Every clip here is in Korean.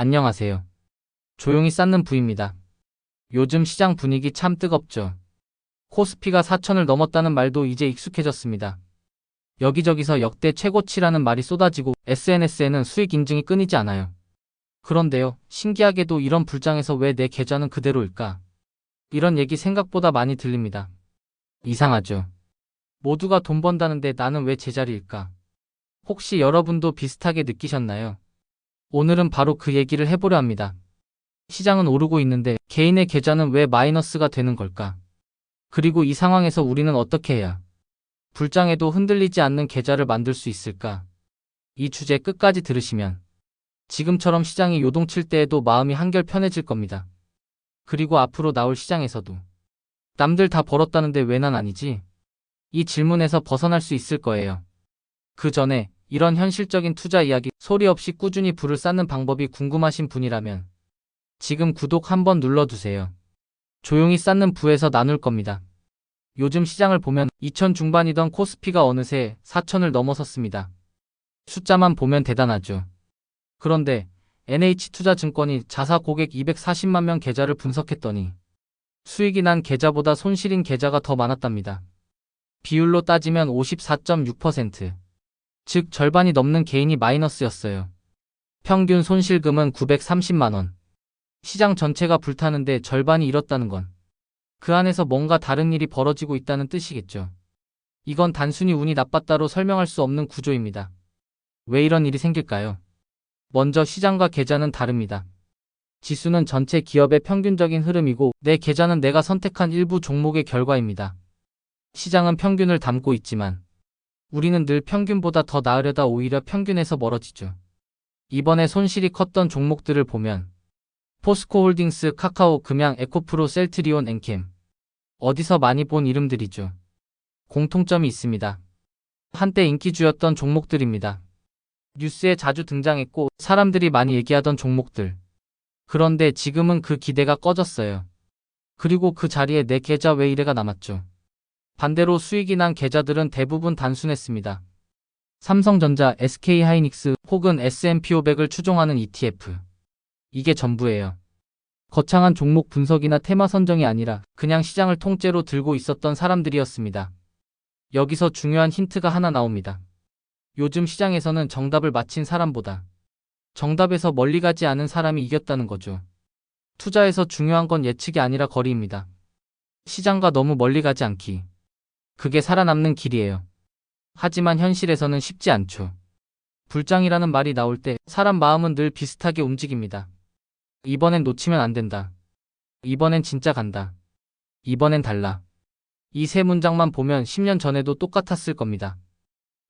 안녕하세요. 조용히 쌓는 부입니다. 요즘 시장 분위기 참 뜨겁죠. 코스피가 4천을 넘었다는 말도 이제 익숙해졌습니다. 여기저기서 역대 최고치라는 말이 쏟아지고 SNS에는 수익 인증이 끊이지 않아요. 그런데요, 신기하게도 이런 불장에서 왜 내 계좌는 그대로일까? 이런 얘기 생각보다 많이 들립니다. 이상하죠. 모두가 돈 번다는데 나는 왜 제자리일까? 혹시 여러분도 비슷하게 느끼셨나요? 오늘은 바로 그 얘기를 해보려 합니다. 시장은 오르고 있는데 개인의 계좌는 왜 마이너스가 되는 걸까? 그리고 이 상황에서 우리는 어떻게 해야 불장에도 흔들리지 않는 계좌를 만들 수 있을까? 이 주제 끝까지 들으시면 지금처럼 시장이 요동칠 때에도 마음이 한결 편해질 겁니다. 그리고 앞으로 나올 시장에서도 남들 다 벌었다는데 왜 난 아니지? 이 질문에서 벗어날 수 있을 거예요. 그 전에 이런 현실적인 투자 이야기 소리 없이 꾸준히 부를 쌓는 방법이 궁금하신 분이라면 지금 구독 한번 눌러두세요. 조용히 쌓는 부에서 나눌 겁니다. 요즘 시장을 보면 2000 중반이던 코스피가 어느새 4000을 넘어섰습니다. 숫자만 보면 대단하죠. 그런데 NH투자증권이 자사 고객 240만 명 계좌를 분석했더니 수익이 난 계좌보다 손실인 계좌가 더 많았답니다. 비율로 따지면 54.6%. 즉 절반이 넘는 개인이 마이너스였어요. 평균 손실금은 930만 원. 시장 전체가 불타는데 절반이 잃었다는 건 그 안에서 뭔가 다른 일이 벌어지고 있다는 뜻이겠죠. 이건 단순히 운이 나빴다로 설명할 수 없는 구조입니다. 왜 이런 일이 생길까요? 먼저 시장과 계좌는 다릅니다. 지수는 전체 기업의 평균적인 흐름이고 내 계좌는 내가 선택한 일부 종목의 결과입니다. 시장은 평균을 담고 있지만 우리는 늘 평균보다 더 나으려다 오히려 평균에서 멀어지죠. 이번에 손실이 컸던 종목들을 보면 포스코홀딩스, 카카오, 금양, 에코프로, 셀트리온, 엔캠. 어디서 많이 본 이름들이죠. 공통점이 있습니다. 한때 인기주였던 종목들입니다. 뉴스에 자주 등장했고 사람들이 많이 얘기하던 종목들. 그런데 지금은 그 기대가 꺼졌어요. 그리고 그 자리에 내 계좌 왜 이래가 남았죠. 반대로 수익이 난 계좌들은 대부분 단순했습니다. 삼성전자, SK하이닉스 혹은 S&P 500을 추종하는 ETF. 이게 전부예요. 거창한 종목 분석이나 테마 선정이 아니라 그냥 시장을 통째로 들고 있었던 사람들이었습니다. 여기서 중요한 힌트가 하나 나옵니다. 요즘 시장에서는 정답을 맞힌 사람보다 정답에서 멀리 가지 않은 사람이 이겼다는 거죠. 투자에서 중요한 건 예측이 아니라 거리입니다. 시장과 너무 멀리 가지 않기. 그게 살아남는 길이에요. 하지만 현실에서는 쉽지 않죠. 불장이라는 말이 나올 때 사람 마음은 늘 비슷하게 움직입니다. 이번엔 놓치면 안 된다. 이번엔 진짜 간다. 이번엔 달라. 이 세 문장만 보면 10년 전에도 똑같았을 겁니다.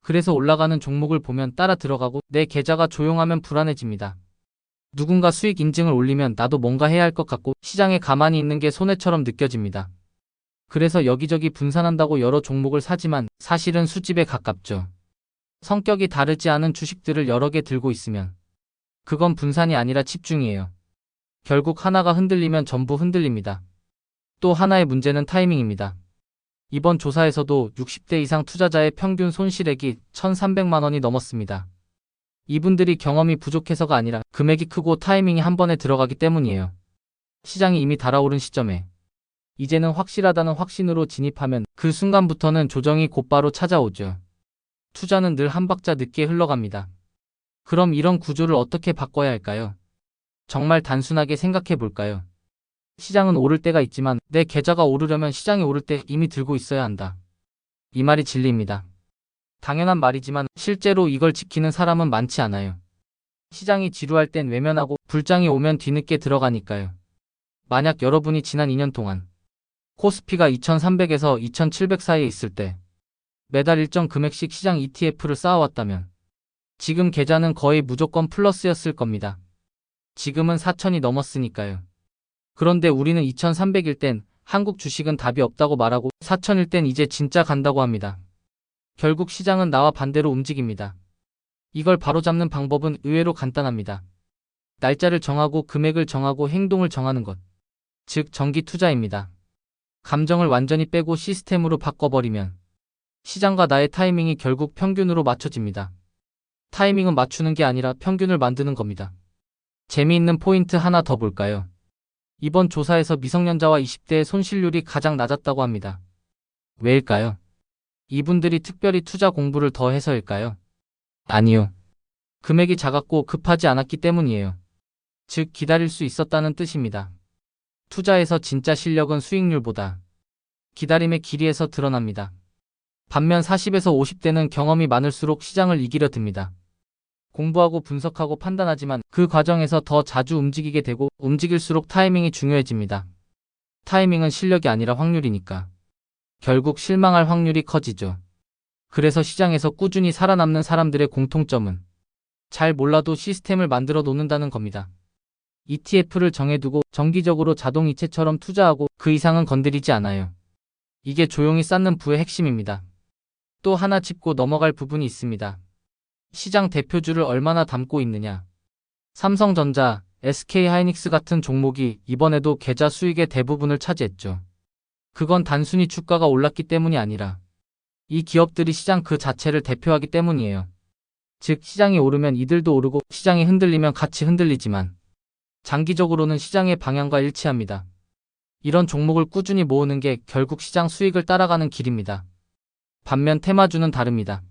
그래서 올라가는 종목을 보면 따라 들어가고 내 계좌가 조용하면 불안해집니다. 누군가 수익 인증을 올리면 나도 뭔가 해야 할 것 같고 시장에 가만히 있는 게 손해처럼 느껴집니다. 그래서 여기저기 분산한다고 여러 종목을 사지만 사실은 수집에 가깝죠. 성격이 다르지 않은 주식들을 여러 개 들고 있으면 그건 분산이 아니라 집중이에요. 결국 하나가 흔들리면 전부 흔들립니다. 또 하나의 문제는 타이밍입니다. 이번 조사에서도 60대 이상 투자자의 평균 손실액이 1,300만 원이 넘었습니다. 이분들이 경험이 부족해서가 아니라 금액이 크고 타이밍이 한 번에 들어가기 때문이에요. 시장이 이미 달아오른 시점에 이제는 확실하다는 확신으로 진입하면 그 순간부터는 조정이 곧바로 찾아오죠. 투자는 늘 한 박자 늦게 흘러갑니다. 그럼 이런 구조를 어떻게 바꿔야 할까요? 정말 단순하게 생각해 볼까요? 시장은 오를 때가 있지만 내 계좌가 오르려면 시장이 오를 때 이미 들고 있어야 한다. 이 말이 진리입니다. 당연한 말이지만 실제로 이걸 지키는 사람은 많지 않아요. 시장이 지루할 땐 외면하고 불장이 오면 뒤늦게 들어가니까요. 만약 여러분이 지난 2년 동안 코스피가 2300에서 2700 사이에 있을 때 매달 일정 금액씩 시장 ETF를 쌓아왔다면 지금 계좌는 거의 무조건 플러스였을 겁니다. 지금은 4000이 넘었으니까요. 그런데 우리는 2300일 땐 한국 주식은 답이 없다고 말하고 4000일 땐 이제 진짜 간다고 합니다. 결국 시장은 나와 반대로 움직입니다. 이걸 바로잡는 방법은 의외로 간단합니다. 날짜를 정하고 금액을 정하고 행동을 정하는 것. 즉 정기 투자입니다. 감정을 완전히 빼고 시스템으로 바꿔버리면 시장과 나의 타이밍이 결국 평균으로 맞춰집니다. 타이밍은 맞추는 게 아니라 평균을 만드는 겁니다. 재미있는 포인트 하나 더 볼까요? 이번 조사에서 미성년자와 20대의 손실률이 가장 낮았다고 합니다. 왜일까요? 이분들이 특별히 투자 공부를 더 해서일까요? 아니요. 금액이 작았고 급하지 않았기 때문이에요. 즉, 기다릴 수 있었다는 뜻입니다. 투자에서 진짜 실력은 수익률보다 기다림의 길이에서 드러납니다. 반면 40에서 50대는 경험이 많을수록 시장을 이기려 듭니다. 공부하고 분석하고 판단하지만 그 과정에서 더 자주 움직이게 되고 움직일수록 타이밍이 중요해집니다. 타이밍은 실력이 아니라 확률이니까. 결국 실망할 확률이 커지죠. 그래서 시장에서 꾸준히 살아남는 사람들의 공통점은 잘 몰라도 시스템을 만들어 놓는다는 겁니다. ETF를 정해두고 정기적으로 자동이체처럼 투자하고 그 이상은 건드리지 않아요. 이게 조용히 쌓는 부의 핵심입니다. 또 하나 짚고 넘어갈 부분이 있습니다. 시장 대표주를 얼마나 담고 있느냐. 삼성전자, SK하이닉스 같은 종목이 이번에도 계좌 수익의 대부분을 차지했죠. 그건 단순히 주가가 올랐기 때문이 아니라 이 기업들이 시장 그 자체를 대표하기 때문이에요. 즉, 시장이 오르면 이들도 오르고 시장이 흔들리면 같이 흔들리지만 장기적으로는 시장의 방향과 일치합니다. 이런 종목을 꾸준히 모으는 게 결국 시장 수익을 따라가는 길입니다. 반면 테마주는 다릅니다.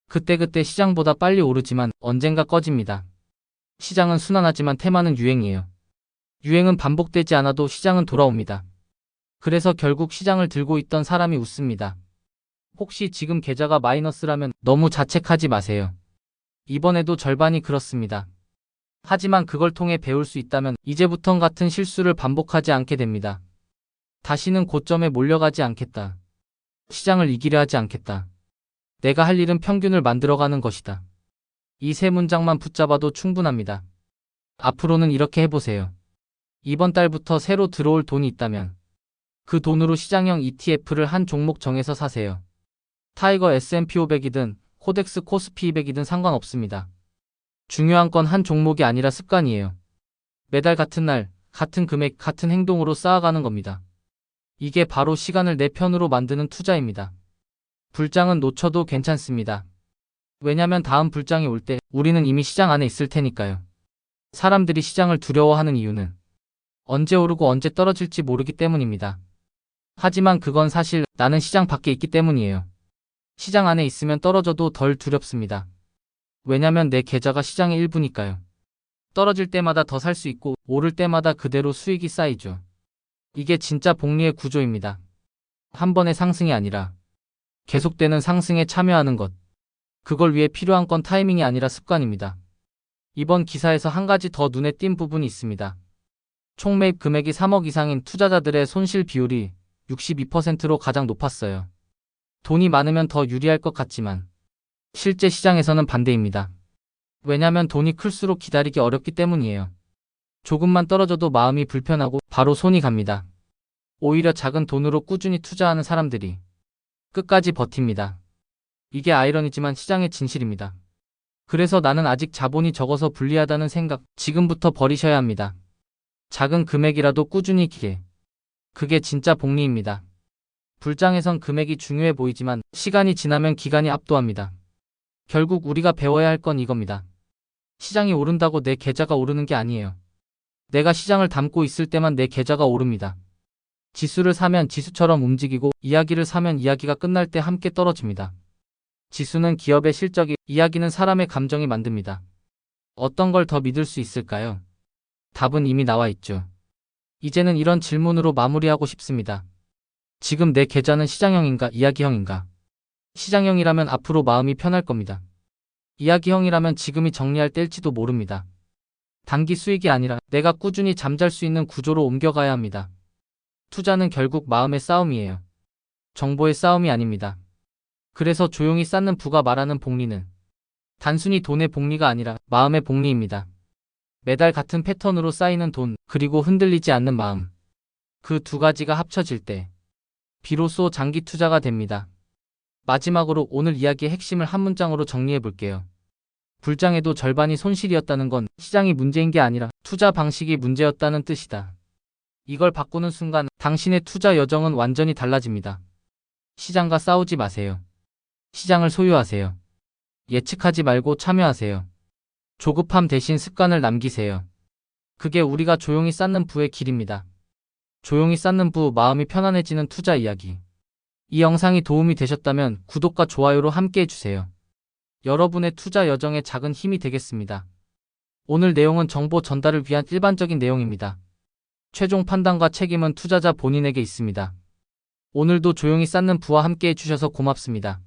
그때그때 시장보다 빨리 오르지만 언젠가 꺼집니다. 시장은 순환하지만 테마는 유행이에요. 유행은 반복되지 않아도 시장은 돌아옵니다. 그래서 결국 시장을 들고 있던 사람이 웃습니다. 혹시 지금 계좌가 마이너스라면 너무 자책하지 마세요. 이번에도 절반이 그렇습니다. 하지만 그걸 통해 배울 수 있다면 이제부턴 같은 실수를 반복하지 않게 됩니다. 다시는 고점에 몰려가지 않겠다. 시장을 이기려 하지 않겠다. 내가 할 일은 평균을 만들어가는 것이다. 이 세 문장만 붙잡아도 충분합니다. 앞으로는 이렇게 해보세요. 이번 달부터 새로 들어올 돈이 있다면 그 돈으로 시장형 ETF를 한 종목 정해서 사세요. 타이거 S&P 500이든 코덱스 코스피 200이든 상관없습니다. 중요한 건 한 종목이 아니라 습관이에요. 매달 같은 날, 같은 금액, 같은 행동으로 쌓아가는 겁니다. 이게 바로 시간을 내 편으로 만드는 투자입니다. 불장은 놓쳐도 괜찮습니다. 왜냐면 다음 불장이 올 때 우리는 이미 시장 안에 있을 테니까요. 사람들이 시장을 두려워하는 이유는 언제 오르고 언제 떨어질지 모르기 때문입니다. 하지만 그건 사실 나는 시장 밖에 있기 때문이에요. 시장 안에 있으면 떨어져도 덜 두렵습니다. 왜냐면 내 계좌가 시장의 일부니까요. 떨어질 때마다 더 살 수 있고 오를 때마다 그대로 수익이 쌓이죠. 이게 진짜 복리의 구조입니다. 한 번의 상승이 아니라 계속되는 상승에 참여하는 것. 그걸 위해 필요한 건 타이밍이 아니라 습관입니다. 이번 기사에서 한 가지 더 눈에 띈 부분이 있습니다. 총 매입 금액이 3억 이상인 투자자들의 손실 비율이 62%로 가장 높았어요. 돈이 많으면 더 유리할 것 같지만 실제 시장에서는 반대입니다. 왜냐면 돈이 클수록 기다리기 어렵기 때문이에요. 조금만 떨어져도 마음이 불편하고 바로 손이 갑니다. 오히려 작은 돈으로 꾸준히 투자하는 사람들이 끝까지 버팁니다. 이게 아이러니지만 시장의 진실입니다. 그래서 나는 아직 자본이 적어서 불리하다는 생각 지금부터 버리셔야 합니다. 작은 금액이라도 꾸준히 기게. 그게 진짜 복리입니다. 불장에선 금액이 중요해 보이지만 시간이 지나면 기간이 압도합니다. 결국 우리가 배워야 할 건 이겁니다. 시장이 오른다고 내 계좌가 오르는 게 아니에요. 내가 시장을 담고 있을 때만 내 계좌가 오릅니다. 지수를 사면 지수처럼 움직이고 이야기를 사면 이야기가 끝날 때 함께 떨어집니다. 지수는 기업의 실적이, 이야기는 사람의 감정이 만듭니다. 어떤 걸 더 믿을 수 있을까요? 답은 이미 나와 있죠. 이제는 이런 질문으로 마무리하고 싶습니다. 지금 내 계좌는 시장형인가 이야기형인가? 시장형이라면 앞으로 마음이 편할 겁니다. 이야기형이라면 지금이 정리할 때일지도 모릅니다. 단기 수익이 아니라 내가 꾸준히 잠잘 수 있는 구조로 옮겨가야 합니다. 투자는 결국 마음의 싸움이에요. 정보의 싸움이 아닙니다. 그래서 조용히 쌓는 부가 말하는 복리는 단순히 돈의 복리가 아니라 마음의 복리입니다. 매달 같은 패턴으로 쌓이는 돈, 그리고 흔들리지 않는 마음. 그 두 가지가 합쳐질 때 비로소 장기 투자가 됩니다. 마지막으로 오늘 이야기의 핵심을 한 문장으로 정리해 볼게요. 불장에도 절반이 손실이었다는 건 시장이 문제인 게 아니라 투자 방식이 문제였다는 뜻이다. 이걸 바꾸는 순간 당신의 투자 여정은 완전히 달라집니다. 시장과 싸우지 마세요. 시장을 소유하세요. 예측하지 말고 참여하세요. 조급함 대신 습관을 남기세요. 그게 우리가 조용히 쌓는 부의 길입니다. 조용히 쌓는 부, 마음이 편안해지는 투자 이야기. 이 영상이 도움이 되셨다면 구독과 좋아요로 함께 해주세요. 여러분의 투자 여정에 작은 힘이 되겠습니다. 오늘 내용은 정보 전달을 위한 일반적인 내용입니다. 최종 판단과 책임은 투자자 본인에게 있습니다. 오늘도 조용히 쌓는 부와 함께 해주셔서 고맙습니다.